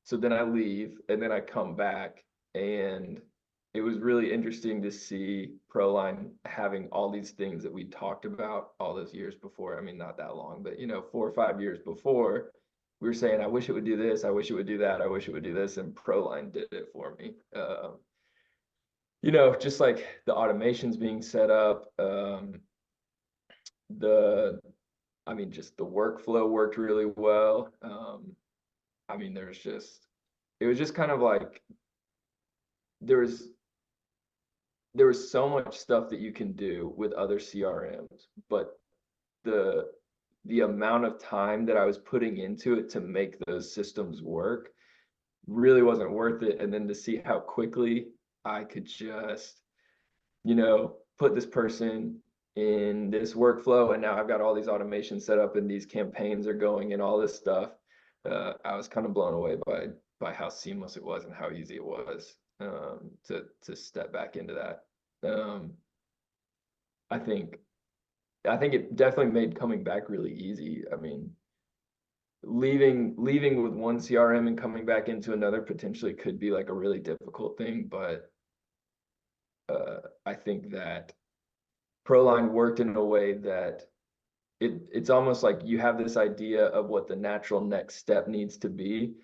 So then I leave and then I come back, and it was really interesting to see Proline having all these things that we talked about all those years before. I mean, not that long, but 4 or 5 years before, we were saying, I wish it would do this, I wish it would do that, I wish it would do this, and Proline did it for me. Just like the automations being set up, the I mean, just the workflow worked really well. I mean, it was just kind of like there was there was so much stuff that you can do with other CRMs, but the the amount of time that I was putting into it to make those systems work really wasn't worth it. And then to see how quickly I could just, put this person in this workflow, and now I've got all these automations set up and these campaigns are going and all this stuff. I was kind of blown away by how seamless it was and how easy it was, to step back into that. I think I think it definitely made coming back really easy. I mean, leaving with one CRM and coming back into another potentially could be like a really difficult thing, but I think that Proline worked in a way that it's almost like you have this idea of what the natural next step needs to be.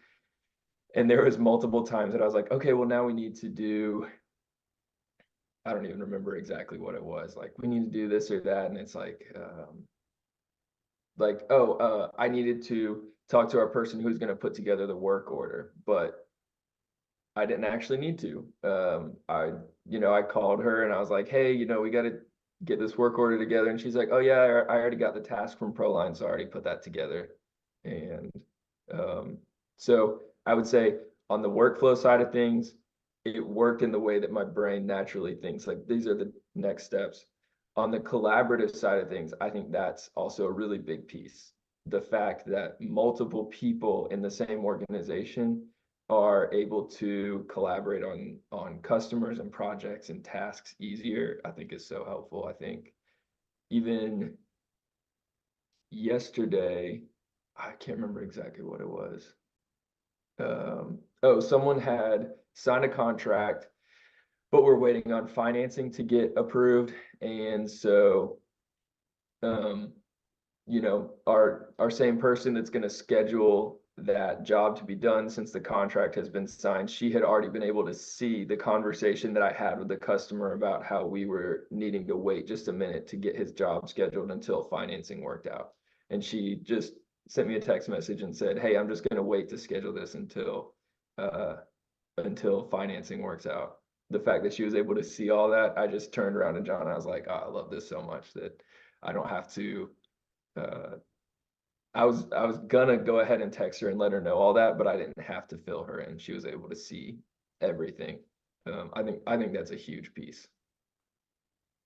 And there was multiple times that I was like, okay, well, now we need to do, I don't even remember exactly what it was. Like, we need to do this or that. And it's I needed to talk to our person who's going to put together the work order, but I didn't actually need to. I called her and I was like, hey, we got to get this work order together. And she's like, oh yeah, I already got the task from Proline, so I already put that together. And so I would say on the workflow side of things, it worked in the way that my brain naturally thinks, like these are the next steps. On the collaborative side of things, I think that's also a really big piece. The fact that multiple people in the same organization are able to collaborate on customers and projects and tasks easier, I think is so helpful. I think even yesterday, I can't remember exactly what it was. Someone had signed a contract, but we're waiting on financing to get approved. And so, our same person that's going to schedule that job to be done since the contract has been signed, she had already been able to see the conversation that I had with the customer about how we were needing to wait just a minute to get his job scheduled until financing worked out. And she just sent me a text message and said, hey, I'm just going to wait to schedule this until financing works out. The fact that she was able to see all that, I just turned around to John and I was like, oh, I love this so much that I don't have to. I was gonna go ahead and text her and let her know all that, but I didn't have to fill her in. She was able to see everything. I think that's a huge piece.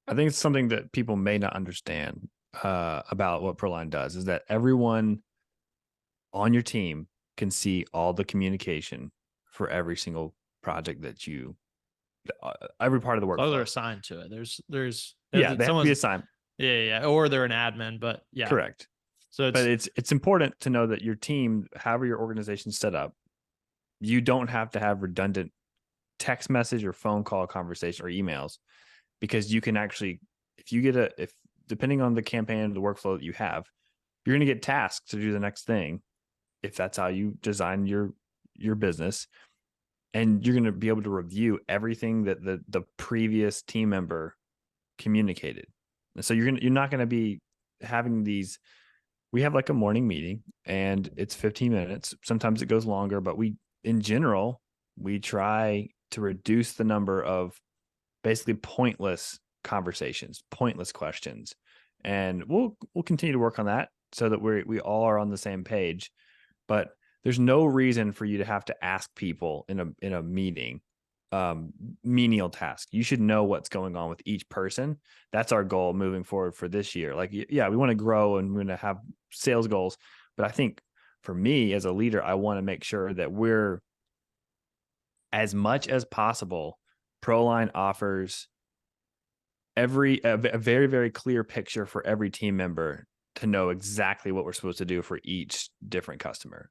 I think it's something that people may not understand about what Proline does is that everyone on your team can see all the communication for every single project that every part of the workflow. So they're assigned to it. There's they have to be assigned. Yeah, or they're an admin, but yeah, correct. So it's important to know that your team, however your organization's set up, you don't have to have redundant text message or phone call conversation or emails, because you can actually, if depending on the campaign, the workflow that you have, you're going to get tasked to do the next thing if that's how you design your business, and you're going to be able to review everything that the previous team member communicated. And so you're not going to be having these. We have like a morning meeting and it's 15 minutes. Sometimes it goes longer, but in general, we try to reduce the number of basically pointless conversations, pointless questions. And we'll continue to work on that so that we all are on the same page. But there's no reason for you to have to ask people in a meeting menial task. You should know what's going on with each person. That's our goal moving forward for this year. Like, yeah, we want to grow and we're going to have sales goals. But I think for me as a leader, I want to make sure that we're, as much as possible, Proline offers a very, very clear picture for every team member to know exactly what we're supposed to do for each different customer.